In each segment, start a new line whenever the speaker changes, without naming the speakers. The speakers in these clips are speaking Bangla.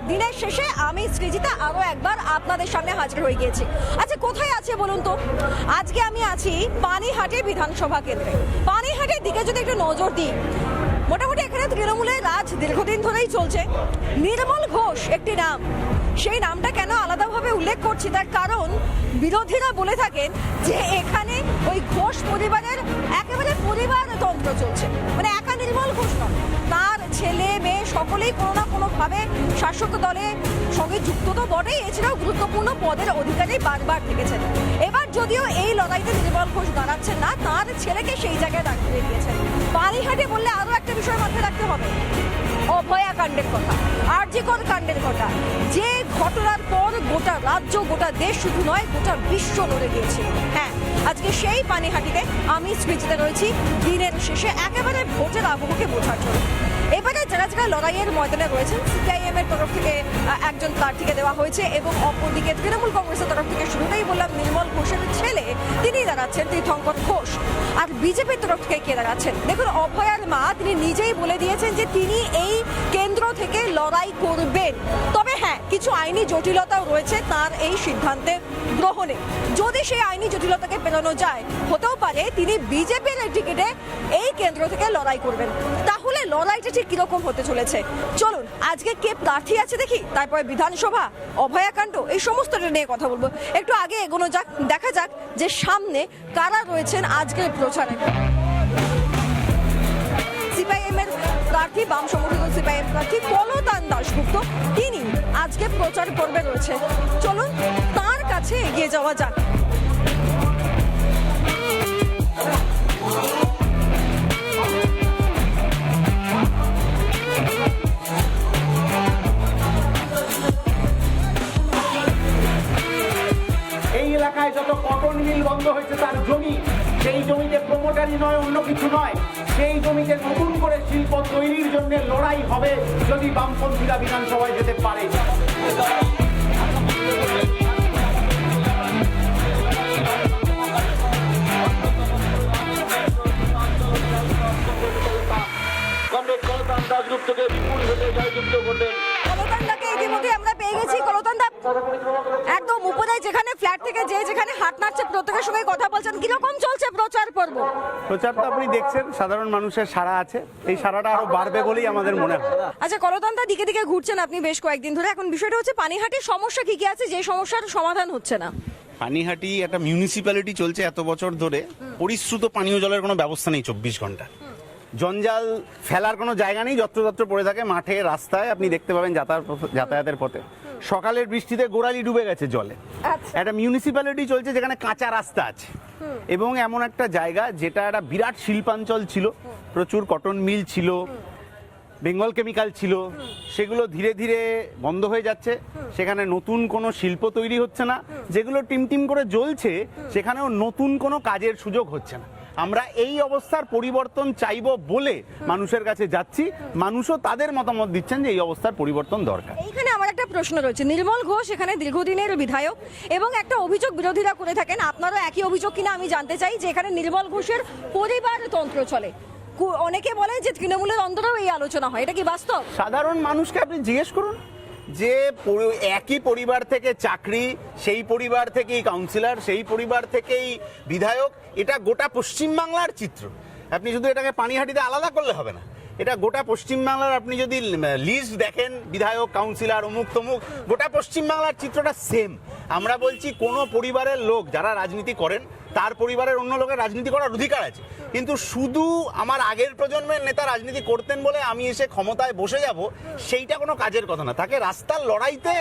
দিনের শেষে আমি সৃজিতা আরো একবার আপনাদের সামনে হাজির হয়ে গিয়েছি। আচ্ছা, কোথায় আছে বলুন তো? আজকে আমি আছি পানিহাটি বিধানসভা কেন্দ্রে। পানিহাটির দিকে যদি একটু নজর দিই, মোটামুটি এখানে তৃণমূলের রাজ দীর্ঘদিন ধরেই চলছে। নির্মল ঘোষ একটি নাম, সেই নামটা কেন আলাদাভাবে উল্লেখ করছি তার কারণ বিরোধীরা বলে থাকেন যে এখানে ওই ঘোষ পরিবারের একেবারে পরিবারতন্ত্র চলছে, মানে একা নির্মল ঘোষ নয়, তার ছেলে মেয়ে সকলেই কোনো না কোনোভাবে শাসক দলের সঙ্গে যুক্ত তো বটেই, এছাড়াও গুরুত্বপূর্ণ পদের অধিকারী বারবার থেকেছেন। এবার যদিও এই লড়াইতে নির্মল ঘোষ দাঁড়াচ্ছেন না, তার ছেলেকে সেই জায়গায় দাঁড়িয়ে দিয়েছেন। পানিহাটি বললে আরো একটা বিষয় মাথায় রাখতে হবে, অভয়া কাণ্ডের কথা, আরজিকর কাণ্ডের কথা, যে ঘটনার পর গোটা রাজ্য, গোটা দেশ, শুধু নয় গোটা বিশ্ব লড়ে গিয়েছিল। হ্যাঁ, আজকে সেই পানিহাটিতে আমি সৃজিতা রয়েছি দিনের শেষে একেবারে ভোটের আবহকে বোঝার জন্য। এবারে যারা যারা লড়াইয়ের ময়দানে রয়েছেন, সিপিআইএম এর তরফ থেকে একজন প্রার্থীকে দেওয়া হয়েছে এবং অপরদিকে তৃণমূল কংগ্রেসের তরফ থেকে শুরুতেই বললাম নির্মল ঘোষের ছেলে তিনি দাঁড়াচ্ছেন তীর্থঙ্কর ঘোষ। আর বিজেপির তরফ থেকে কে দাঁড়াচ্ছেন? দেখুন, অভয়ার মা তিনি নিজেই বলে দিয়েছেন যে তিনি এই কেন্দ্র থেকে লড়াই করবেন। তবে হ্যাঁ, কিছু আইনি জটিলতাও রয়েছে তার এই সিদ্ধান্তে গ্রহণে। যদি সেই আইনি জটিলতাকে পেরোনো যায়, হতেও পারে তিনি বিজেপির টিকিটে এই কেন্দ্র থেকে লড়াই করবেন। তাহলে লড়াইটা ঠিক কিরকম হতে চলেছে চলুন আজকে কে প্রার্থী আছে দেখি, তারপরে বিধানসভা, অভয়াকাণ্ড, এই সমস্তটা নিয়ে কথা বলবো। একটু আগে এগোনো যাক, দেখা যাক যে সামনে কারা রয়েছেন আজকের প্রচারে। সিপিআইএম এর প্রার্থী, বাম সমর্থিত সিপিআইএম প্রার্থী কলতান দাশগুপ্ত, তিনি আজকে প্রচার পর্বে রয়েছে। চলুন তার কাছে এগিয়ে যাওয়া যাক।
এই এলাকায় যত কটন মিল বন্ধ হয়েছে তার জমি, সেই জমিতে প্রমোটারি নয়, অন্য কিছু নয়, সেই জমিতে নতুন করে শিল্প তৈরির জন্য লড়াই হবে যদি বামপন্থীরা বিধানসভায় যেতে পারে।
কলতানদাকে ইতিমধ্যে আমরা পেয়ে গেছি। কলতানদা একদম উপরে যেখানে ফ্ল্যাট থেকে যেখানে হাট নাড়ছে প্রত্যেকের সঙ্গে কথা বলছেন, কিরকম চলছে প্রচার পর্ব?
প্রচারটা আপনি দেখছেন, সাধারণ মানুষের সাড়া আছে, এই সাড়াটা আরো বাড়বে বলেই আমাদের মনে হয়।
আচ্ছা, কলতানদা দিকে দিকে ঘুরছেন আপনি বেশ কয়েকদিন ধরে, এখন বিষয়টা হচ্ছে পানিহাটির সমস্যা কি কি আছে যে সমস্যার সমাধান হচ্ছে না?
পানিহাটি একটা মিউনিসিপ্যালিটি চলছে এত বছর ধরে, পরিশ্রুত পানীয় জলের কোনো ব্যবস্থা নেই 24 ঘন্টা। জঞ্জাল ফেলার কোনো জায়গা নেই, যত্রতত্র পড়ে থাকে মাঠে, রাস্তায়, আপনি দেখতে পাবেন যাতায়াতের পথে। সকালের বৃষ্টিতে গোড়ালি ডুবে গেছে জলে। একটা মিউনিসিপ্যালিটি চলছে যেখানে কাঁচা রাস্তা আছে এবং এমন একটা জায়গা যেটা একটা বিরাট শিল্পাঞ্চল ছিল, প্রচুর কটন মিল ছিল, বেঙ্গল কেমিক্যাল ছিল, সেগুলো ধীরে ধীরে বন্ধ হয়ে যাচ্ছে। সেখানে নতুন কোনো শিল্প তৈরি হচ্ছে না, যেগুলো টিম করে জ্বলছে সেখানেও নতুন কোনো কাজের সুযোগ হচ্ছে না। আমরা এই অবস্থার পরিবর্তন চাইবো বলে মানুষের কাছে যাচ্ছি, মানুষও তাদের মতামত দিচ্ছেন যে এই অবস্থার পরিবর্তন দরকার।
এইখানে আমার একটা প্রশ্ন রয়েছে, নির্মল ঘোষ এখানে দীর্ঘদিনের বিধায়ক এবং একটা অভিযোগ বিরোধীরা করে থাকেন, আপনারও একই অভিযোগ কিনা আমি জানতে চাই, যে এখানে নির্মল ঘোষের পরিবারতন্ত্র চলে। অনেকে বলে যে তৃণমূলের অন্তরেও এই আলোচনা হয়, এটা কি বাস্তব?
সাধারণ মানুষকে আপনি জিজ্ঞেস করুন যে একই পরিবার থেকে চাকরি, সেই পরিবার থেকেই কাউন্সিলর, সেই পরিবার থেকেই বিধায়ক, এটা গোটা পশ্চিমবাংলার চিত্র। আপনি শুধু এটাকে পানিহাটিতে আলাদা করলে হবে না, এটা গোটা পশ্চিমবাংলার, আপনি যদি লিস্ট দেখেন বিধায়ক, কাউন্সিলর, অমুক তমুক, গোটা পশ্চিমবাংলার চিত্রটা সেম। আমরা বলছি কোনো পরিবারের লোক যারা রাজনীতি করেন তার পরিবারের অন্য লোকের রাজনীতি করার অধিকার আছে, কিন্তু শুধু আমার আগের প্রজন্মের নেতা রাজনীতি করতেন বলে আমি এসে ক্ষমতায় বসে যাব, সেইটা কোনো কাজের কথা না। তাকে রাস্তার লড়াইতে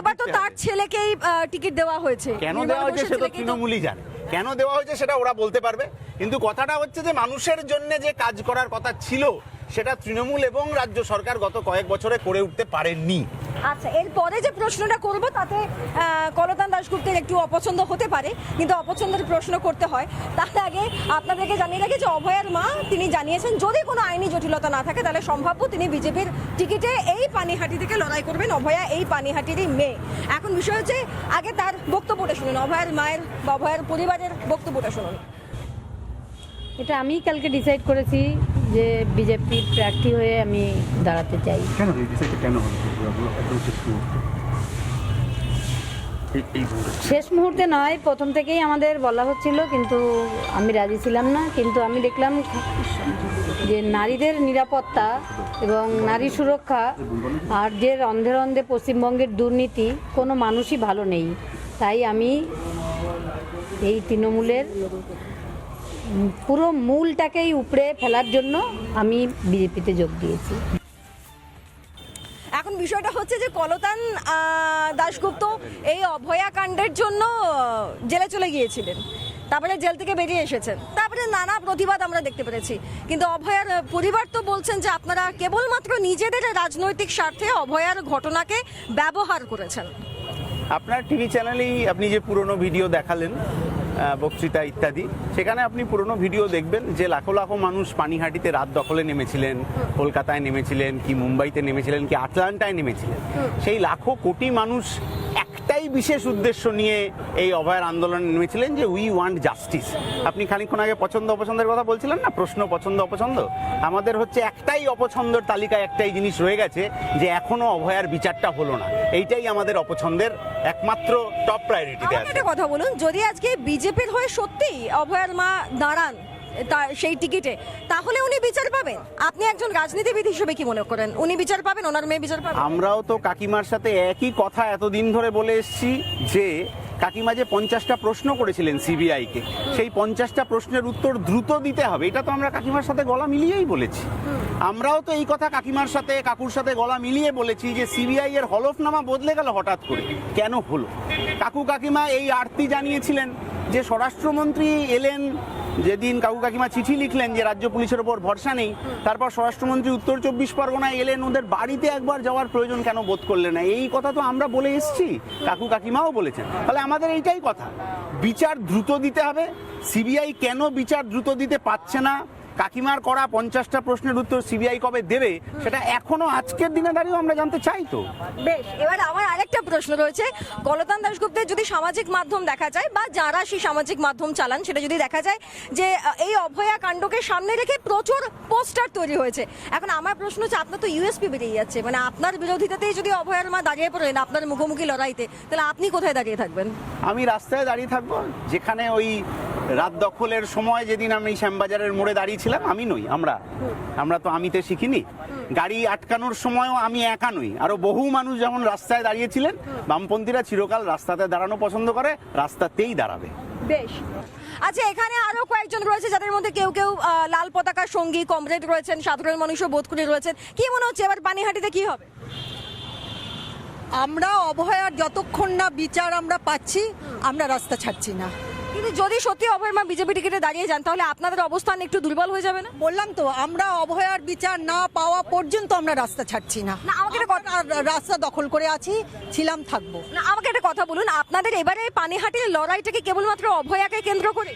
এবার তো তার ছেলেকেই টিকিট দেওয়া হয়েছে।
কেন দেওয়া হয়েছে সেটা তৃণমূলই জানে, কেন দেওয়া হয়েছে সেটা ওরা বলতে পারবে, কিন্তু কথাটা হচ্ছে যে মানুষের জন্য যে কাজ করার কথা ছিল সেটা তৃণমূল এবং রাজ্য সরকার গত কয়েক বছরে করে উঠতে পারেননি।
আচ্ছা, এরপরে যে প্রশ্নটা করব তাতে কলতান দাশগুপ্তের একটু অপছন্দ হতে পারে, কিন্তু অপছন্দের প্রশ্ন করতে হয়। তার আগে আপনাদেরকে জানিয়ে রাখি যে অভয়ার মা তিনি জানিয়েছেন যদি কোনো আইনি জটিলতা না থাকে তাহলে সম্ভাব্য তিনি বিজেপির টিকিটে এই পানিহাটি থেকে লড়াই করবেন। অভয়া এই পানিহাটিরই মেয়ে। এখন বিষয় হচ্ছে আগে তার বক্তব্যটা শুনুন, অভয়ার মায়ের বা অভয়ার পরিবারের বক্তব্যটা শুনুন।
এটা আমি কালকে ডিসাইড করেছি যে বিজেপির প্রার্থী হয়ে আমি দাঁড়াতে চাই।
কেন এই ডিসাইডটা কেন হলো একদম শেষ মুহূর্তে? এই মুহূর্তে
শেষ মুহূর্তে নয়, প্রথম থেকেই আমাদের বলা হচ্ছিল, কিন্তু আমি রাজি ছিলাম না। কিন্তু আমি দেখলাম যে নারীদের নিরাপত্তা এবং নারী সুরক্ষা আর যে রন্ধে রন্ধে পশ্চিমবঙ্গের দুর্নীতি, কোনো মানুষই ভালো নেই। তাই আমি এই তৃণমূলের পুরো মূলটাকেই উপড়ে ফেলার জন্য আমি বিজেপিতে যোগ দিয়েছি।
এখন বিষয়টা হচ্ছে যে কলতান দাশগুপ্ত এই অভয়াকাণ্ডের জন্য জেলে চলে গিয়েছিলেন, তারপরে জেল থেকে বেরিয়ে এসেছেন, তারপরে নানা প্রতিবাদ আমরা দেখতে পেরেছি। কিন্তু অভয়ার পরিবার তো বলছেন যে আপনারা কেবলমাত্র নিজেদের রাজনৈতিক স্বার্থে অভয়ার ঘটনাকে ব্যবহার করেছেন।
আপনার টিভি চ্যানেলেই আপনি যে পুরনো ভিডিও দেখালেন, বক্তৃতা ইত্যাদি, সেখানে আপনি পুরনো ভিডিও দেখবেন যে লাখো লাখো মানুষ পানিহাটিতে রাত দখলে নেমেছিলেন, কলকাতায় নেমেছিলেন, কি মুম্বাইতে নেমেছিলেন, কি আটলান্টায় নেমেছিলেন। সেই লাখো কোটি মানুষ একটাই বিশেষ উদ্দেশ্য নিয়ে এই অভয়ার আন্দোলনে নেমেছিলেন, যে উই ওয়ান্ট জাস্টিস। আপনি খানিকক্ষণ আগে পছন্দ অপছন্দের কথা বলছিলেন না, প্রশ্ন পছন্দ অপছন্দ। আমাদের হচ্ছে একটাই অপছন্দের তালিকায় একটাই জিনিস রয়ে গেছে, যে এখনো অভয়ার বিচারটা হলো না। এইটাই আমাদের অপছন্দের একমাত্র টপ প্রায়োরিটিতে
আমাকে
আছে।
একটা কথা বলুন, যদি আজকে বিজেপির হয়ে সত্যি অভয়ার মা দাঁড়ান সেই টিকিটে, তাহলে উনি বিচার পাবেন? আপনি একজন রাজনীতিবিদ হিসেবে কি মনে করেন, উনি বিচার পাবেন, ওনার মেয়ে বিচার পাবেন?
আমরাও তো কাকিমার সাথে একই কথা এতদিন ধরে বলে এসেছি, যে কাকিমা যে 50টা প্রশ্ন করেছিলেন সিবিআইকে, সেই 50টা প্রশ্নের উত্তর দ্রুত দিতে হবে। এটা তো আমরা কাকিমার সাথে গলা মিলিয়েই বলেছি। আমরাও তো এই কথা কাকিমার সাথে, কাকুর সাথে গলা মিলিয়ে বলেছি যে সিবিআই এর হলফনামা বদলে গেল হঠাৎ করে, কেন হলো? কাকু কাকিমা এই আরতি জানিয়েছিলেন যে স্বরাষ্ট্রমন্ত্রী এলেন যেদিন, কাকু কাকিমা চিঠি লিখলেন যে রাজ্য পুলিশের ওপর ভরসা নেই, তারপর স্বরাষ্ট্রমন্ত্রী উত্তর 24 পরগনায় এলেন, ওদের বাড়িতে একবার যাওয়ার প্রয়োজন কেন বোধ করলেন না? এই কথা তো আমরা বলে এসেছি, কাকু কাকিমাও বলেছেন। তাহলে আমাদের এইটাই কথা, বিচার দ্রুত দিতে হবে। সিবিআই কেন বিচার দ্রুত দিতে পারছে না, কাকিমার করা 50টা প্রশ্নের উত্তর সিবিআই কবে দেবে, সেটা এখনো আজকের দিনে দাঁড়িয়েও আমরা জানতে চাই। তো
বেশ, এবার আমার আরেকটা প্রশ্ন রয়েছে, কলতান দাশগুপ্তের যদি সামাজিক মাধ্যম দেখা যায়, বা যারা সেই সামাজিক মাধ্যম চালান সেটা যদি দেখা যায় যে এই অভয়া কাণ্ডকে সামনে রেখে প্রচুর পোস্টার তৈরি হয়েছে, এখন আমার প্রশ্ন হচ্ছে, আপনার তো ইউএসপি বেরিয়ে যাচ্ছে, মানে আপনার বিরোধিতাতেই যদি অভয়ার মা দাঁড়িয়ে পড়েন আপনার মুখোমুখি লড়াইতে, তাহলে আপনি কোথায় দাঁড়িয়ে থাকবেন?
আমি রাস্তায় দাঁড়িয়ে থাকবো, যেখানে ওই রাত দখলের সময় যেদিন আমি শ্যামবাজারের মোড়ে দাঁড়িয়েছিলাম, আমি নই, আমরা তো আমিতে শিখিনি। গাড়ি আটকানোর সময়ও আমি একা নই, আরো বহু মানুষ যেমন রাস্তায় দাঁড়িয়েছিলেন। বামপন্থীরা চিরকাল রাস্তাতে দাঁড়ানো পছন্দ করে, রাস্তাতেই দাঁড়াবে।
বেশ, আচ্ছা, এখানে আরো কয়েকজন রয়েছে যাদের মধ্যে কেউ কেউ লাল পতাকার সঙ্গী কমরেড রয়েছেন, সাধারণ মানুষও বোধ করে রয়েছেন। কি মনে হচ্ছে এবার পানিহাটিতে কি হবে?
আমরা অভয়ার যতক্ষণ না বিচার আমরা পাচ্ছি, আমরা রাস্তা ছাড়ছি না।
কিন্তু যদি সত্যি অভয়ার মা বিজেপি টিকিটে দাঁড়িয়ে যান, তাহলে আপনাদের অবস্থান একটু দুর্বল হয়ে যাবে না?
বললাম তো, আমরা অভয়ার বিচার না পাওয়া পর্যন্ত আমরা রাস্তা ছাড়ছি না।
না, আমাকে একটা কথা,
রাস্তা দখল করে আছি, ছিলাম, থাকবো।
না, আমাকে একটা কথা বলুন, আপনাদের এবারে পানিহাটির লড়াইটাকে কেবলমাত্র অভয়াকে কেন্দ্র করে?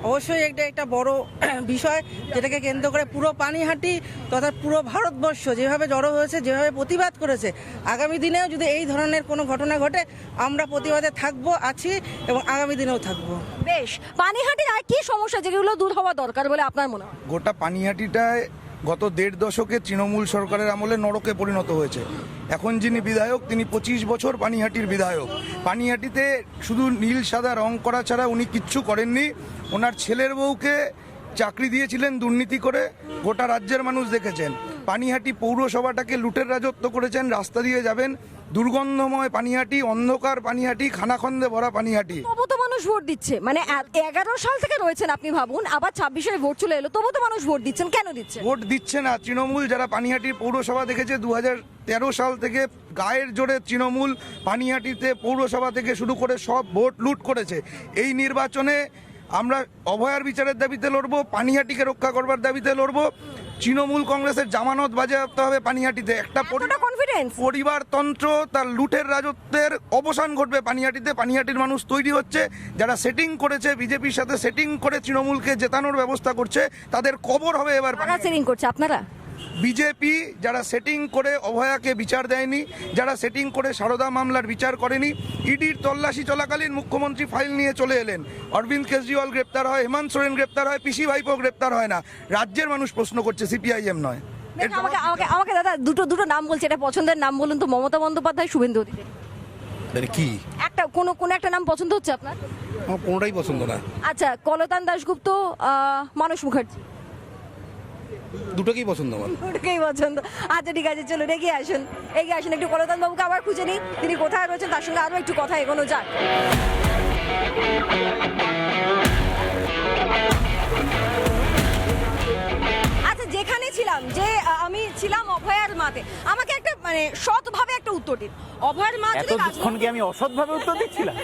অবশ্যই এটা একটা বড় বিষয়, যেটাকে কেন্দ্র করে পুরো পানিহাটি তথা পুরো ভারতবর্ষ যেভাবে জড়ো হয়েছে, যেভাবে প্রতিবাদ করেছে, আগামী দিনেও যদি এই ধরনের কোনো ঘটনা ঘটে আমরা প্রতিবাদে থাকবো, আছি এবং আগামী দিনেও থাকবো।
বেশ, পানিহাটির আর কি সমস্যা যেগুলো দূর হওয়া দরকার বলে আপনার মনে হয়?
গোটা পানিহাটিটায় গত 1.5 দশকে তৃণমূল সরকারের আমলে নরকে পরিণত হয়েছে। এখন যিনি বিধায়ক, তিনি 25 বছর পানিহাটির বিধায়ক। পানিহাটিতে শুধু নীল সাদা রং করা ছাড়া উনি কিচ্ছু করেননি। ওনার ছেলের বউকে চাকরি দিয়েছিলেন দুর্নীতি করে, গোটা রাজ্যের মানুষ দেখেছেন। পানিহাটি পৌরসভাটাকে লুটের রাজত্ব করেছেন। রাস্তা দিয়ে যাবেন, দুর্গন্ধময় পানিহাটি, অন্ধকার পানিহাটি, খানাখন্দে ভরা পানিহাটি।
তবু তো মানুষ ভোট দিচ্ছে, মানে 11 সাল থেকে রয়েছেন আপনি, ভাবুন, আবার 26-এর ভোট চলে এলো, তবু তো মানুষ ভোট দিচ্ছেন। কেন দিচ্ছে?
ভোট দিচ্ছে না তৃণমূল। যারা পানিহাটির পৌরসভা দেখেছে 2013 সাল থেকে গায়ের জোরে তৃণমূল পানিহাটিতে পৌরসভা থেকে শুরু করে সব ভোট লুট করেছে। এই নির্বাচনে আমরা অভয়ার বিচারের দাবিতে লড়বো, পানিহাটিকে রক্ষা করবার দাবিতে লড়বো। তৃণমূল কংগ্রেসের জামানত বাজেয়াপ্ত হবে পানিহাটিতে। একটা
কনফিডেন্স,
পরিবারতন্ত্র, তার লুটের রাজত্বের অবসান ঘটবে পানিহাটিতে। পানিহাটির মানুষ তৈরি হচ্ছে, যারা সেটিং করেছে, বিজেপির সাথে সেটিং করে তৃণমূলকে জেতানোর ব্যবস্থা করছে, তাদের কবর হবে এবার।
কারা সেটিং করছে? আপনারা?
বিজেপি যারা সেটিং করে অভয়াকে বিচার দেয়নি, যারা সেটিং করে সারদা মামলার বিচার করেনি, ইডির তল্লাশি চলাকালীন মুখ্যমন্ত্রী ফাইল নিয়ে চলে এলেন, অরবিন্দ কেজরিওয়াল গ্রেপ্তার হয়, হেমন্ত সোরেন গ্রেপ্তার হয়, পিসি ভাইপো গ্রেপ্তার হয় না। রাজ্যের মানুষ প্রশ্ন করছে, সিপিআইএম নয়।
দেখুন, আমাকে দাদা দুটো নাম বলছে, এটা পছন্দের নাম বলুন তো, মমতা বন্দ্যোপাধ্যায়, শুভেন্দু অধিকারী।
কি
একটা কোন একটা নাম পছন্দ হচ্ছে আপনার?
আমার কোনোটাই পছন্দ না।
আচ্ছা, কলতান দাশগুপ্ত, মানস মুখার্জি,
দুটোকেই পছন্দ আমার।
দুটোকেই পছন্দ। আচ্ছা ঠিক আছে, চলুন এগিয়ে আসুন, একটু কলতান বাবুকে আবার খুঁজে নিই, তিনি কোথায় রয়েছেন, তার সঙ্গে আরো একটু কথা এগোনো যাক। আচ্ছা, যেখানে ছিলাম, আমি ছিলাম অভয়ার মাতে, আমাকে একটা মানে সৎভাবে একটা উত্তর দিন। অভয়ার মা যদি
এতক্ষণ কি আমি অসৎভাবে উত্তর দিচ্ছিলাম?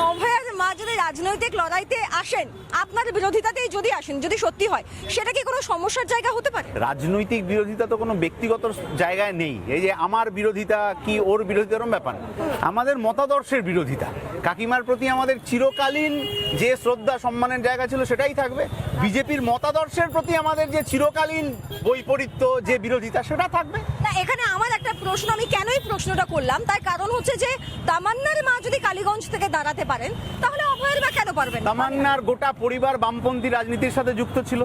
অভয়ার মা যদি রাজনৈতিক লড়াইতে আসেন, আপনার বিরোধিতাতেই যদি আসেন, যদি সত্যি হয়, সেটা কি কোনো সমস্যার জায়গা হতে পারে?
রাজনৈতিক বিরোধিতা তো কোনো ব্যক্তিগত জায়গায় নেই। এই যে আমার বিরোধিতা কি ওর বিরোধিতার ব্যাপার না, আমাদের মতাদর্শের বিরোধিতা। কাকিমার প্রতি আমাদের চিরকালীন যে শ্রদ্ধা সম্মানের জায়গা ছিল সেটাই থাকবে, বিজেপির মতাদর্শের প্রতি আমাদের যে চিরকালীন বৈপরীত্য, যে বিরোধিতা, সেটা থাকবে।
না, এখানে আমার একটা প্রশ্ন, আমি কেন এই প্রশ্নটা করলাম তার কারণ হচ্ছে যে তামান্নার মা যদি কালীগঞ্জ থেকে দাঁড়াতে পারেন, তাহলে অভয়ের মা কেন পারবেন?
তামান্নার গোটা পরিবার বামপন্থী রাজনীতির সাথে যুক্ত ছিল।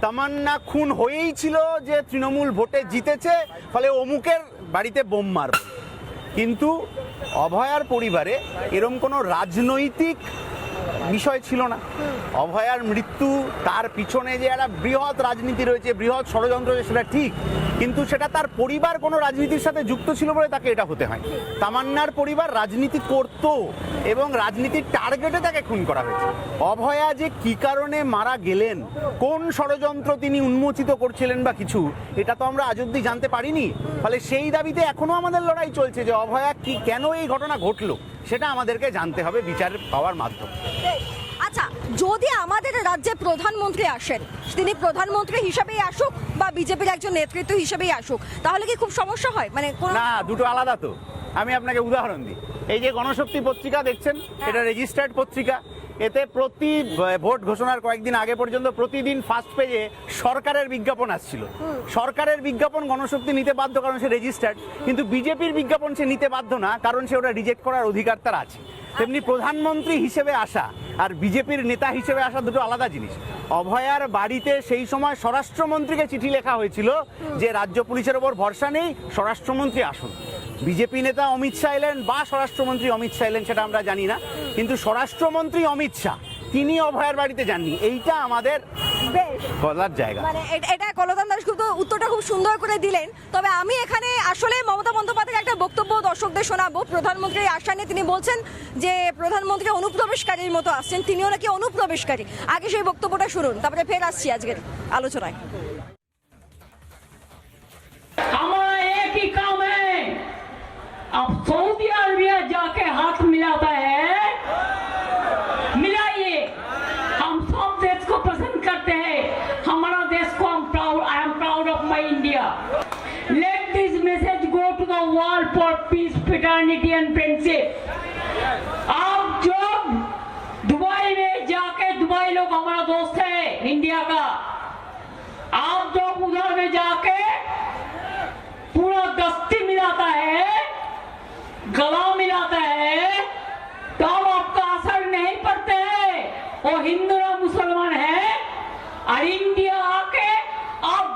তামান্না খুন হয়েই ছিল যে তৃণমূল ভোটে জিতেছে, ফলে অমুকের বাড়িতে বোম মারবে। কিন্তু অভয়ার পরিবারে এরকম কোনো রাজনৈতিক বিষয় ছিল না। অভয়ার মৃত্যু, তার পিছনে যে একটা বৃহৎ রাজনীতি রয়েছে, বৃহৎ ষড়যন্ত্র রয়েছে, সেটা ঠিক, কিন্তু সেটা তার পরিবার কোনো রাজনীতির সাথে যুক্ত ছিল বলে তাকে এটা হতে হয়। তামান্নার পরিবার রাজনীতি করত এবং রাজনীতির টার্গেটে তাকে খুন করা হয়েছে। অভয়া যে কি কারণে মারা গেলেন, কোন ষড়যন্ত্র তিনি উন্মোচিত করছিলেন বা কিছু, এটা তো আমরা আজ অব্দি জানতে পারিনি। ফলে সেই দাবিতে এখনো আমাদের লড়াই চলছে যে অভয়া কি, কেন এই ঘটনা ঘটলো, সেটা আমাদেরকে জানতে হবে বিচার পাওয়ার মাধ্যমে।
আচ্ছা, যদি আমাদের রাজ্যে প্রধানমন্ত্রী আসেন, তিনি প্রধানমন্ত্রী হিসেবেই আসুক বা বিজেপির একজন নেতৃত্ব হিসেবেই আসুক, তাহলে কি খুব সমস্যা হয়? মানে
না, দুটো আলাদা তো। আমি আপনাকে উদাহরণ দিই, এই যে গণশক্তি পত্রিকা দেখছেন, এটা রেজিস্টার্ড পত্রিকা। এতে প্রতি ভোট ঘোষণার কয়েকদিন আগে পর্যন্ত প্রতিদিন ফার্স্ট পেজে সরকারের বিজ্ঞাপন আসছিল। সরকারের বিজ্ঞাপন গণশক্তি নিতে বাধ্য, কারণ সে রেজিস্টার্ড, কিন্তু বিজেপির বিজ্ঞাপন সে নিতে বাধ্য না, কারণ সে ওটা রিজেক্ট করার অধিকার তার আছে। তেমনি প্রধানমন্ত্রী হিসেবে আসা আর বিজেপির নেতা হিসেবে আসা দুটো আলাদা জিনিস। অভয়ার বাড়িতে সেই সময় স্বরাষ্ট্রমন্ত্রীকে চিঠি লেখা হয়েছিল যে রাজ্য পুলিশের ওপর ভরসা নেই, স্বরাষ্ট্রমন্ত্রী আসুন। বিজেপি নেতা অমিত শাহ এলেন বা স্বরাষ্ট্রমন্ত্রী অমিত শাহ এলেন সেটা আমরা জানি না, কিন্তু স্বরাষ্ট্রমন্ত্রী অমিত শাহ তিনি অভয়ার বাড়িতে যাননি। এইটা আমাদের
বেশ
বলার জায়গা।
মানে এটা কলতান দাশগুপ্ত উত্তরটা খুব সুন্দর করে দিলেন। তবে আমি এখানে আসলে মমতা বন্দ্যোপাধ্যায়ের একটা বক্তব্য দর্শকদের শোনাবো। প্রধানমন্ত্রীর আশা নিয়ে তিনি বলছেন যে প্রধানমন্ত্রী অনুপ্রবেশকারীর মতো আসছেন, তিনিও নাকি অনুপ্রবেশকারী। আগে সেই বক্তব্যটা শুনুন, তারপরে ফের আসছি আজকের আলোচনায়।
हमारा एक ही काम है, अब सऊदी अरबिया जाके हाथ मिलाता है, मिलाइए। हम सब देश को पसंद करते हैं, हमारा देश को हम proud, I am proud of my India. Let this message go to the world for peace, fraternity and friendship. आप जो दुबई में जाके, दुबई लोग हमारा दोस्त है इंडिया का, आप जो उधर में जाके पूरा दस्ती मिलाता है, गला मिलाता है, तो आपका असर नहीं पड़ते हैं। वो हिंदू और मुसलमान है, और इंडिया आके आप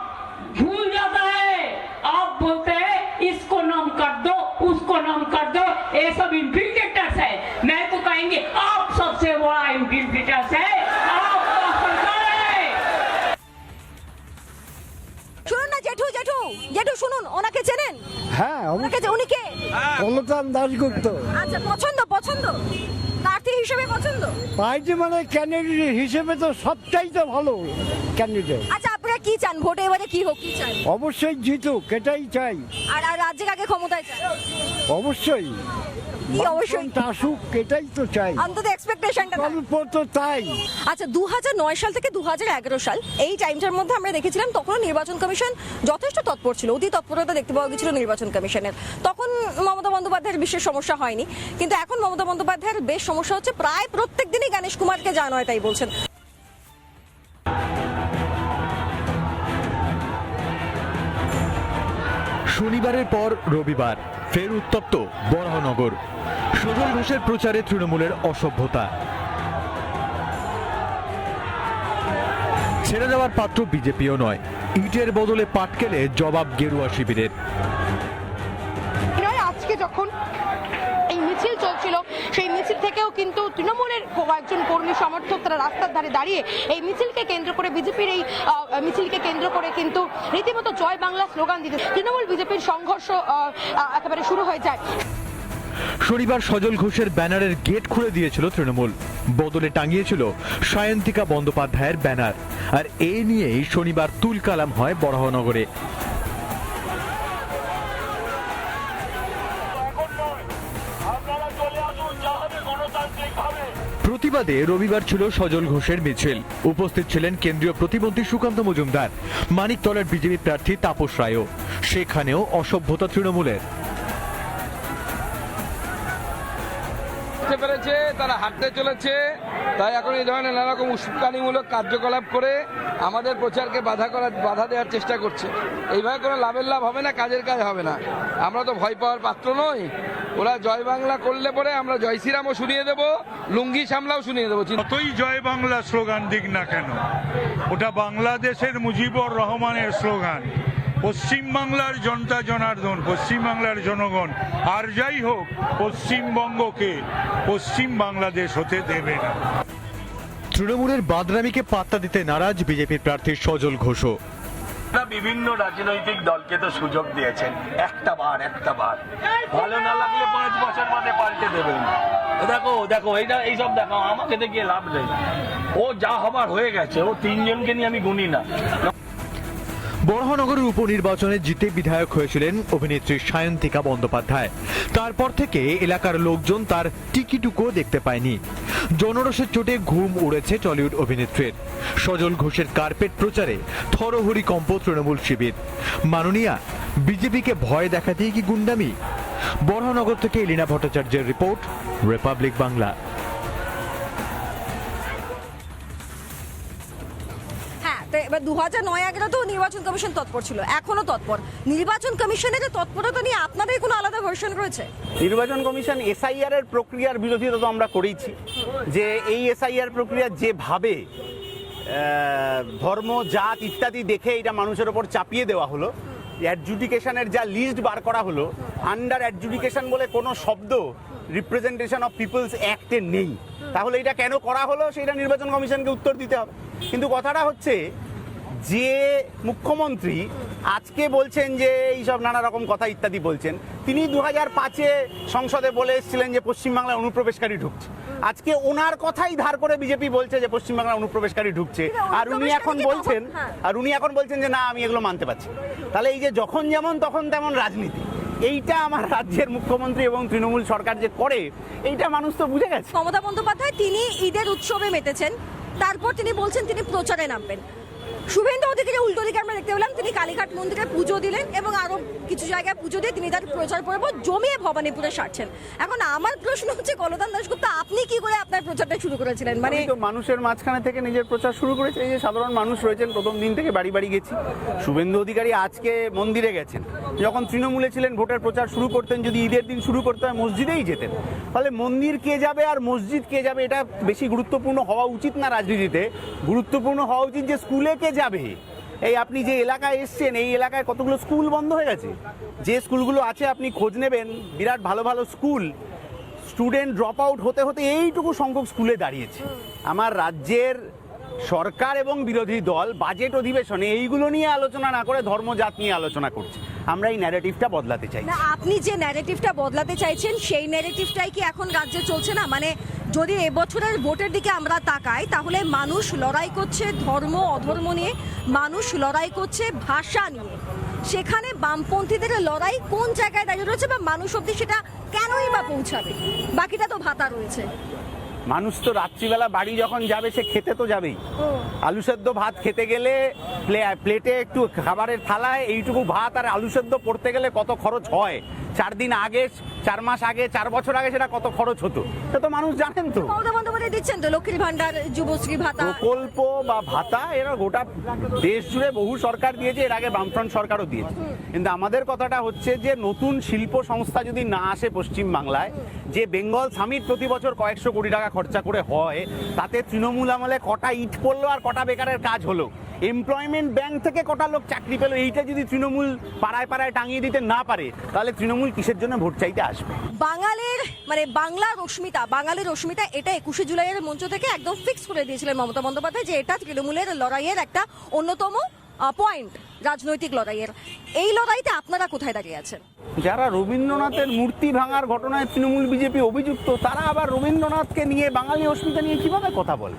भूल जाता है, आप बोलते हैं इसको नाम कर दो, उसको नाम कर दो, ये सब इन्फिल्ट्रेटर्स है। मैं तो कहेंगे आप सबसे बड़ा इन्फिल्ट्रेटर्स है, आपका सरकार है।
শুনুন না জেঠু, জেঠু জেঠু শুনুন, ওনাকে চেনেন?
হ্যাঁ,
ওনাকে উনি কে?
কলতান দাশগুপ্ত।
আচ্ছা, পছন্দ প্রার্থী হিসেবে পছন্দ?
পার্টি মানে ক্যান্ডিডেট হিসেবে তো সবটাই তো ভালো ক্যান্ডিডেট।
আচ্ছা, আপনারা কি চান? ভোটে এবারে কি হোক, কি চান?
অবশ্যই জিতুক, এটাই চাই।
আর রাজ্যে কাকে ক্ষমতায় চান?
অবশ্যই
কি অবশ্যই
আসুক, এটাই তো চাই,
অন্তত এক্সপেকটেশনটা।
গল্প তো তাই।
আচ্ছা, 2009 সাল থেকে 2011 সাল এই টাইমটার মধ্যে আমরা দেখেছিলাম তখন নির্বাচন কমিশন যথেষ্ট তৎপর ছিল, অতি তৎপরতা দেখতে পাওয়া গেছিল নির্বাচন কমিশনের। তখন মমতা বন্দ্যোপাধ্যায়ের বিশেষ সমস্যা হয়নি, কিন্তু এখন মমতা বন্দ্যোপাধ্যায়ের বেশ সমস্যা হচ্ছে। প্রায় প্রত্যেক দিনই গণেশ কুমারকে জানা হয়, তাই বলছেন।
শনিবারের পর রবিবার ফের উত্তপ্ত বরাহনগর। সজল ঘোষের প্রচারে তৃণমূলের অসভ্যতা। ছেড়ে দেওয়ার পাত্র বিজেপিও নয়, ইটের বদলে পাটকেলে জবাব গেরুয়া শিবিরের।
আজকে যখন এই মিছিল চলছিল সেই মিছিল থেকেও কিন্তু তৃণমূলের কয়েকজন কর্মী সমর্থক তারা রাস্তার ধারে দাঁড়িয়ে এই মিছিলকে কেন্দ্র করে, বিজেপির এই মিছিলকে কেন্দ্র করে কিন্তু রীতিমতো জয় বাংলা স্লোগান দিতে তৃণমূল বিজেপির সংঘর্ষ একেবারে শুরু হয়ে যায়।
শনিবার সজল ঘোষের ব্যানারের গেট খুলে দিয়েছিল তৃণমূল, বদলে টাঙিয়েছিল সায়ন্তিকা বন্দ্যোপাধ্যায়ের ব্যানার। আর এই নিয়েই শনিবার তুলকালাম হয় বরাহনগরে। প্রতিবাদে রবিবার ছিল সজল ঘোষের মিছিল। উপস্থিত ছিলেন কেন্দ্রীয় প্রতিমন্ত্রী সুকান্ত মজুমদার, মানিকতলার বিজেপি প্রার্থী তাপস রায়ও। সেখানেও অসভ্যতা তৃণমূলের।
পেরেছে তারা হাঁটতে চলেছে, তাই এখন এই ধরনের নানা রকম উস্কানিমূলক কার্যকলাপ করে আমাদের প্রচারকে বাধা দেওয়ার চেষ্টা করছে। এইভাবে কোনো লাভের লাভ হবে না, কাজের কাজ হবে না। আমরা তো ভয় পাওয়ার পাত্র নই। ওরা জয় বাংলা করলে পরে আমরা জয় শ্রীরামও শুনিয়ে দেবো, লুঙ্গি সামলাও শুনিয়ে দেবো।
যতই জয় বাংলা স্লোগান দিক না কেন, ওটা বাংলাদেশের মুজিবুর রহমানের স্লোগান। পশ্চিমবাংলার জনতা জনার্দন, পশ্চিমবাংলার জনগণ আর যাই হোক পশ্চিমবঙ্গকে পশ্চিম বাংলাদেশ হতে দেবে না।
তৃণমূলের বাদরামিকে পাত্তা দিতে নারাজ বিজেপির প্রার্থী সজল ঘোষও।
বিভিন্ন রাজনৈতিক দলকে তো সুযোগ দিয়েছেন, একটা বার ভালো না লাগলে 5 বছর বাদে পাল্টে দেবেন। দেখো এইসব দেখো, আমাকে দেখিয়ে লাভ নেই। ও যা হবার হয়ে গেছে, ও 3 জনকে নিয়ে আমি গুনি না।
বরাহনগরের উপনির্বাচনে জিতে বিধায়ক হয়েছিলেন অভিনেত্রী সায়ন্তিকা বন্দ্যোপাধ্যায়। তারপর থেকে এলাকার লোকজন তার টিকিটুকুও দেখতে পায়নি। জনরসের চোটে ঘুম উড়েছে টলিউড অভিনেত্রীর। সজল ঘোষের কার্পেট প্রচারে থরহরিকম্প তৃণমূল শিবির। মাননীয়া, বিজেপিকে ভয় দেখাতেই কি গুন্ডামি? বরাহনগর থেকে এলিনা ভট্টাচার্যের রিপোর্ট, রিপাবলিক বাংলা।
এবার 2009-11 তো নির্বাচন কমিশন তৎপর ছিল, এখনো তৎপর। নির্বাচন কমিশনের তৎপরতা নিয়ে আপনাদের কোনো আলাদা ভার্সন রয়েছে?
নির্বাচন কমিশন এসআইআর এর প্রক্রিয়ার বিরোধিতা তো আমরা করেইছি, যে এই এসআইআর প্রক্রিয়া যেভাবে ধর্ম, জাত ইত্যাদি দেখে এটা মানুষের ওপর চাপিয়ে দেওয়া হলো, অ্যাডজুডিকেশনের যা লিস্ট বার করা হলো, আন্ডার অ্যাডজুডিকেশন বলে কোনো শব্দ রিপ্রেজেন্টেশন অফ পিপলস অ্যাক্টে নেই। তাহলে এটা কেন করা হলো সেটা নির্বাচন কমিশনকে উত্তর দিতে হবে। কিন্তু কথাটা হচ্ছে যে মুখ্যমন্ত্রী আজকে বলছেন যে এইসব নানা রকম কথা ইত্যাদি বলছেন, তিনি 2005-এ সংসদে বলে এসেছিলেন যে পশ্চিমবাংলায় অনুপ্রবেশকারী ঢুকছে। আজকে ওনার কথাই ধার করে বিজেপি বলছে যে পশ্চিমবাংলায় অনুপ্রবেশকারী ঢুকছে, আর উনি এখন বলছেন যে না, আমি এগুলো মানতে পারছি। তাহলে এই যে যখন যেমন তখন তেমন রাজনীতি, এইটা আমার রাজ্যের মুখ্যমন্ত্রী এবং তৃণমূল সরকার যে করে, এইটা মানুষ তো বুঝে গেছে।
মমতা বন্দ্যোপাধ্যায় তিনি ঈদের উৎসবে মেতেছেন, তারপর তিনি বলছেন তিনি প্রচারে নামবেন। শুভেন্দু অধিকারী উল্টো দিকে আমরা দেখতে পেলাম তিনি কালীঘাট মন্দিরে পুজো দিলেন এবং আরো কিছু জায়গায় পুজো দিয়ে তিনি তার প্রচার পর্ব জমিয়ে ভবানীপুরে সারছেন। এখন আমার প্রশ্ন হচ্ছে, কলতান দাশগুপ্তা, আপনি কি করে আপনার প্রচারটা শুরু করেছিলেন? মানে
তো মানুষের মাঝখানে থেকে নিজের প্রচার শুরু করেছে। এই যে সাধারণ মানুষ রয়েছেন, প্রথম দিন থেকে বাড়ি বাড়ি গেছি। শুভেন্দু অধিকারী আজকে মন্দিরে গেছেন, যখন তৃণমূলে ছিলেন ভোটের প্রচার শুরু করতেন, যদি ঈদের দিন শুরু করতে হয় মসজিদেই যেতেন। ফলে মন্দির কে যাবে আর মসজিদ কে যাবে এটা বেশি গুরুত্বপূর্ণ হওয়া উচিত না রাজনীতিতে। গুরুত্বপূর্ণ হওয়া উচিত যে স্কুলে কে যাবে। এই আপনি যে এলাকায় এসছেন, এই এলাকায় কতগুলো স্কুল বন্ধ হয়ে গেছে। যে স্কুলগুলো আছে আপনি খোঁজ নেবেন, বিরাট ভালো ভালো স্কুল, স্টুডেন্ট ড্রপ আউট হতে হতে এইটুকু সংখ্যক স্কুলে দাঁড়িয়েছে। আমার রাজ্যের সরকার এবং বিরোধী দল বাজেট অধিবেশনে এইগুলো নিয়ে আলোচনা না করে ধর্মজাত নিয়ে আলোচনা করছে। আমরা এই ন্যারেটিভটা বদলাতে চাই।
না, আপনি যে ন্যারেটিভটা বদলাতে চাইছেন সেই ন্যারেটিভটাই কি এখন রাজ্যে চলছে না? মানে যদি এবছরের ভোটের দিকে আমরা তাকাই, তাহলে মানুষ লড়াই করছে ধর্ম অধর্ম নিয়ে, মানুষ লড়াই করছে ভাষা নিয়ে। সেখানে বামপন্থীদের লড়াই কোন জায়গায় দাঁড়িয়ে রয়েছে, বা মানুষ অব্দি সেটা কেনই বা পৌঁছাবে? বাকিটা তো ভাতা রয়েছে।
মানুষ তো রাত্রিবেলা বাড়ি যখন যাবে সে খেতে তো যাবেই। আলু সেদ্ধ ভাত খেতে গেলে প্লেটে একটু খাবারের থালায় এইটুকু ভাত আর আলু সেদ্ধ পড়তে গেলে কত খরচ হয় 4 দিন আগে, 4 মাস আগে, 4 বছর আগে সেটা কত খরচ হতো, সেটা তো মানুষ জানেন। তো
মমতা বন্দ্যোপাধ্যায় দিচ্ছেন তো লক্ষ্মীর ভান্ডার, যুবশ্রী ভাতা,
প্রকল্প বা ভাতা, এরা গোটা দেশ জুড়ে বহু সরকার দিয়েছে, এর আগে বামফ্রন্ট সরকারও দিয়েছে। কিন্তু আমাদের কথাটা হচ্ছে যে নতুন শিল্প সংস্থা যদি না আসে পশ্চিম বাংলায়, যে বেঙ্গল সামিট প্রতি বছর কয়েকশো কোটি টাকা খরচা করে হয়, তাতে তৃণমূল আমলে কটা ইট পড়লো আর কটা বেকারের কাজ হলো, এমপ্লয়মেন্ট ব্যাংক থেকে কটা লোক চাকরি পেলো, এইটা যদি তৃণমূল পাড়ায় পাড়ায় টাঙিয়ে দিতে না পারে, তাহলে তৃণমূল কিসের জন্য ভোট চাইতে আসবে?
বাঙালির মানে বাংলার রশ্মিতা, বাঙালির রশ্মিতা, এটা 21শে জুলাইয়ের মঞ্চ থেকে একদম ফিক্স করে দিয়েছিলেন মমতা বন্দ্যোপাধ্যায় যে এটা তৃণমূলের লড়াইয়ের একটা অন্যতম পয়েন্ট, রাজনৈতিক লড়াইয়ের। এই লড়াইতে আপনারা কোথায় দাঁড়িয়ে আছেন?
যারা রবীন্দ্রনাথের মূর্তি ভাঙার ঘটনায় তৃণমূল বিজেপি অভিযুক্ত, তারা আবার রবীন্দ্রনাথকে নিয়ে, বাঙালি অস্মিতা নিয়ে কিভাবে কথা বলে?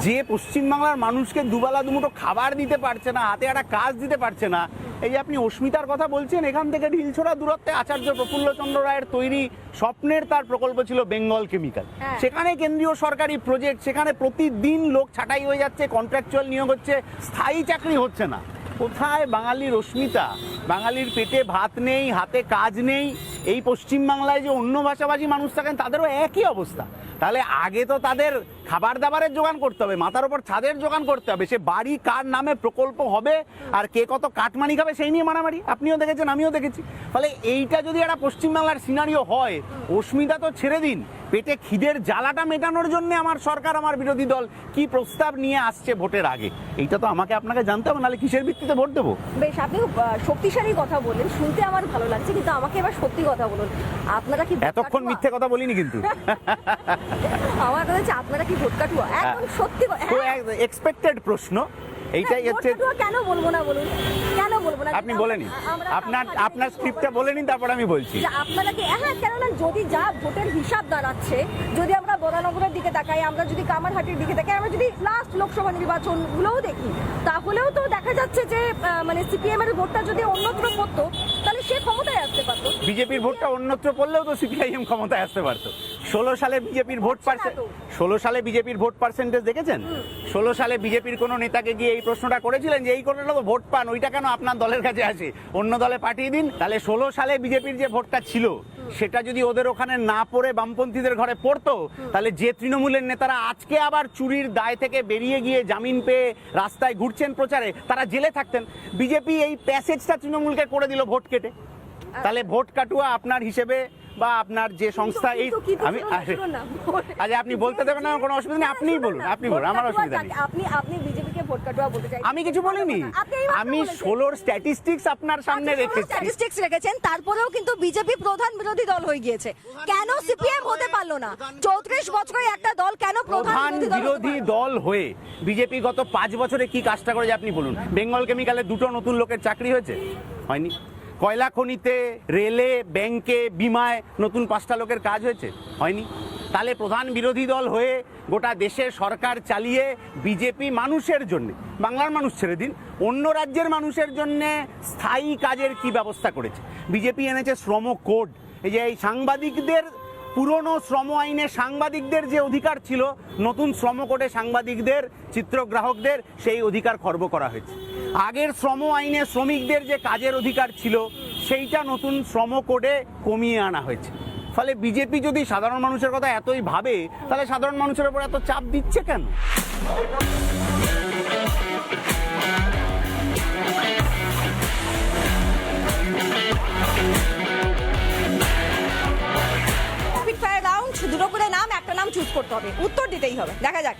যে পশ্চিমবাংলার মানুষকে দুবেলা দুমুঠো খাবার দিতে পারছে না, হাতে একটা কাজ দিতে পারছে না, এই যে আপনি অস্মিতার কথা বলছেন, এখান থেকে ঢিলছোড়া দূরত্বে আচার্য প্রফুল্লচন্দ্র রায়ের তৈরি স্বপ্নের তার প্রকল্প ছিল বেঙ্গল কেমিক্যাল। সেখানে কেন্দ্রীয় সরকারি প্রজেক্ট, সেখানে প্রতিদিন লোক ছাঁটাই হয়ে যাচ্ছে, কন্ট্রাকচুয়াল নিয়োগ হচ্ছে, স্থায়ী চাকরি হচ্ছে না। কোথায় বাঙালির অস্মিতা? বাঙালির পেটে ভাত নেই, হাতে কাজ নেই। এই পশ্চিমবাংলায় যে অন্য ভাষাভাষী মানুষ থাকেন তাদেরও একই অবস্থা। তাহলে আগে তো তাদের খাবার দাবারের জোগান করতে হবে, মাথার উপর ছাদের জোগান করতে হবে, সে বাড়ি কার নামে প্রকল্প হবে আর কে কত কাটমানি খাবে সেই নিয়ে মারামারি আপনিও দেখেছেন, আমিও দেখেছি। ফলে এইটা যদি একটা পশ্চিমবাংলার সিনারিও হয়, অস্মিতা তো ছেড়ে দিন, পেটে খিদের জ্বালাটা মেটানোর জন্য আমার সরকার, আমার বিরোধী দল কি প্রস্তাব নিয়ে আসছে ভোটের আগে, এইটা তো আমাকে আপনাকে জানতে হবে, নাহলে কিসের ভিত্তিতে ভোট দেবো?
বেশ, আপনি শক্তিশালী কথা বলেন, শুনতে আমার ভালো লাগছে, কিন্তু আমাকে এবার সত্যি কথা বলুন, আপনারা কি
এতক্ষণ মিথ্যে কথা বলিনি কিন্তু।
আমার কথা হচ্ছে আপনারা কি ভোট কাটুয়া? একদম সত্যি
এক্সপেক্টেড প্রশ্ন এইটাই হচ্ছে।
কেন বলবো না বলুন, কেন বলবো না?
আপনি বলেনি, আপনার স্ক্রিপ্টটা বলেনি, তারপর আমি বলছি।
আপনারা কি কেননা যদি যা ভোটের হিসাব দাঁড়াচ্ছে, যদি আমরা বরানগরের দিকে তাকাই, আমরা যদি কামারহাটির দিকে তাকাই, আমরা যদি লাস্ট লোকসভা নির্বাচন গুলোও দেখি, তাহলেও তো দেখা যাচ্ছে যে মানে সিপিএম এর ভোটটা যদি অন্যত্র পড়তো তাহলে সে ক্ষমতায় আসতে পারতো।
বিজেপির ভোটটা অন্যত্র পড়লেও তো সিপিআইএম ক্ষমতায় আসতে পারতো। 16 সালে বিজেপির ভোট 16 সালে বিজেপির ভোট পার্সেন্টেজ দেখেছেন? 16 সালে বিজেপির কোন নেতাকে গিয়ে এই প্রশ্নটা করেছিলেন যে এই করলে তো ভোট পান, ওইটা কেন আপনার দলের কাছে আসে, অন্য দলে পাঠিয়ে দিন? তাহলে 16 সালে বিজেপির যে ভোটটা ছিল সেটা যদি ওদের ওখানে না পড়ে বামপন্থীদের ঘরে পড়তো, তাহলে যে তৃণমূলের নেতারা আজকে আবার চুরির দায় থেকে বেরিয়ে গিয়ে জামিন পেয়ে রাস্তায় ঘুরছেন প্রচারে, তারা জেলে থাকতেন। বিজেপি এই প্যাসেজটা তৃণমূলকে করে দিল ভোট কেটে। তাহলে ভোট কাটুয়া আপনার হিসেবে বা আপনার যে সংস্থা, এই আমি আচ্ছা আপনি বলতে দেবেন না, কোনো অসুবিধা নেই, আপনিই বলুন, আপনি বলুন, আমার অসুবিধা নেই।
আপনি বিজেপিকে ভোট কাটুয়া বলতে চাইছেন?
আমি কিছু বলিনি, আমি 16 স্ট্যাটিস্টিক্স আপনার সামনে রেখেছি।
স্ট্যাটিস্টিক্স রেখেছেন, তারপরেও কিন্তু বিজেপি প্রধান বিরোধী দল হয়ে গিয়েছে। কেন সিপিএম হতে পারলো না? 34 বছরে একটা দল কেন প্রধান
বিরোধী দল হয়ে বিজেপি গত 5 বছরে কি কাজটা করেছে আপনি বলুন? বেঙ্গল কেমিক্যালে 2টো নতুন লোকের চাকরি হয়েছে? হয়নি। কয়লা খনিতে, রেলে, ব্যাংকে, বিমায় নতুন 5টা লোকের কাজ হয়েছে? হয়নি। তাহলে প্রধান বিরোধী দল হয়ে গোটা দেশে সরকার চালিয়ে বিজেপি মানুষের জন্য, বাংলার মানুষ ছেড়ে দিন, অন্য রাজ্যের মানুষের জন্য স্থায়ী কাজের কি ব্যবস্থা করেছে? বিজেপি এনেছে শ্রম কোড। এই যে এই সাংবাদিকদের, পুরনো শ্রম আইনে সাংবাদিকদের যে অধিকার ছিল, নতুন শ্রম কোডে সাংবাদিকদের, চিত্রগ্রাহকদের সেই অধিকার খর্ব করা হয়েছে। আগের শ্রম আইনে শ্রমিকদের যে কাজের অধিকার ছিল সেইটা নতুন শ্রম কোডে কমিয়ে আনা হয়েছে। ফলে বিজেপি যদি সাধারণ মানুষের কথা এতই ভাবে, তাহলে সাধারণ মানুষের উপর এত চাপ দিচ্ছে কেন?
দুটো করে নাম, একটা নাম চুজ করতে হবে, উত্তর দিতেই হবে। দেখা যাক,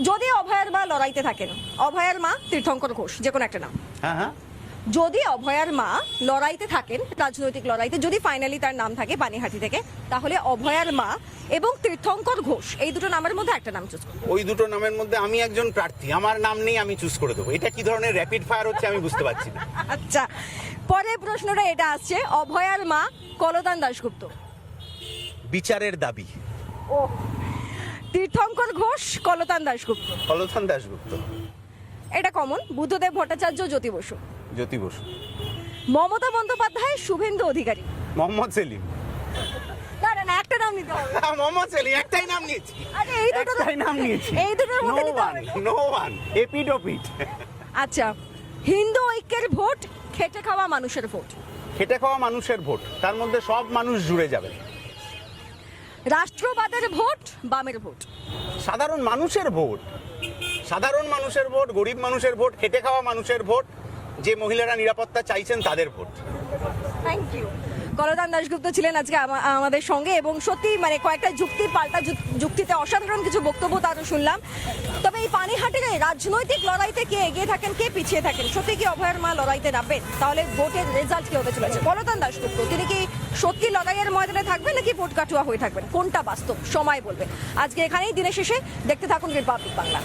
যদি অভয়ার মা লড়াইতে থাকেন, অভয়ার মা, তীর্থঙ্কর ঘোষ, যে কোনো একটা নাম।
হ্যাঁ,
যদি অভয়ার মা লড়াইতে থাকেন, রাজনৈতিক লড়াইতে, যদি ফাইনালি তার নাম থাকে পানিহাটি থেকে, তাহলে অভয়ার মা এবং তীর্থঙ্কর ঘোষ, এই দুটো নামের মধ্যে একটা নাম চুজ করুন।
ওই দুটো নামের মধ্যে আমি একজন প্রার্থী, আমার নাম নেই, আমি চুজ করে দেবো। এটা কি ধরনের র্যাপিড ফায়ার হচ্ছে আমি বুঝতে পারছি না।
আচ্ছা, পরের প্রশ্নটা এটা আসছে, অভয়ার মা কলতান দাশগুপ্ত।
বিচারের দাবি।
ও, তীর্থঙ্কর ঘোষ, কলতান দাশগুপ্ত।
কলতান দাশগুপ্ত।
এটা কমন। বুদ্ধদেব ভট্টাচার্য, জ্যোতি বসু।
জ্যোতি বসু।
মমতা বন্দ্যোপাধ্যায়, শুভেন্দু অধিকারী।
মোহাম্মদ সেলিম।
না, একটা নাম নিতে হবে।
মোহাম্মদ সেলিম, একটাই নাম নিয়েছি।
আরে এই দুটো,
একটাই নাম নিয়েছি।
এই দুটোর মধ্যে নিতে হবে।
নো ওয়ান, এপিড ওপিড।
আচ্ছা, হিন্দু ঐক্যের ভোট, খেটে খাওয়া মানুষের ভোট।
খেটে খাওয়া মানুষের ভোট, তার মধ্যে সব মানুষ জুড়ে যাবে।
রাষ্ট্রবাদের ভোট, বামের ভোট,
সাধারণ মানুষের ভোট, সাধারণ মানুষের ভোট, গরিব মানুষের ভোট, খেটে খাওয়া মানুষের ভোট, যে মহিলারা নিরাপত্তা চাইছেন তাদের ভোট।
Thank you. কলদান দাশগুপ্ত ছিলেন আজকে আমাদের সঙ্গে, এবং সত্যি মানে কয়েকটা যুক্তি পাল্টা যুক্তিতে অসাধারণ কিছু বক্তব্য তারও শুনলাম। তবে এই পানিহাটির রাজনৈতিক লড়াইতে কে এগিয়ে থাকেন, কে পিছিয়ে থাকেন, সত্যি কি অভয়ার মা লড়াইতে নামবেন? তাহলে ভোটের রেজাল্ট কি হতে চলেছে? কলদান দাশগুপ্ত তিনি কি সত্যি লড়াইয়ের ময়দানে থাকবেন নাকি ভোট কাটুয়া হয়ে থাকবেন? কোনটা বাস্তব সময় বলবে। আজকে এখানেই দিনের শেষে দেখতে থাকুন রিপাবলিক বাংলা।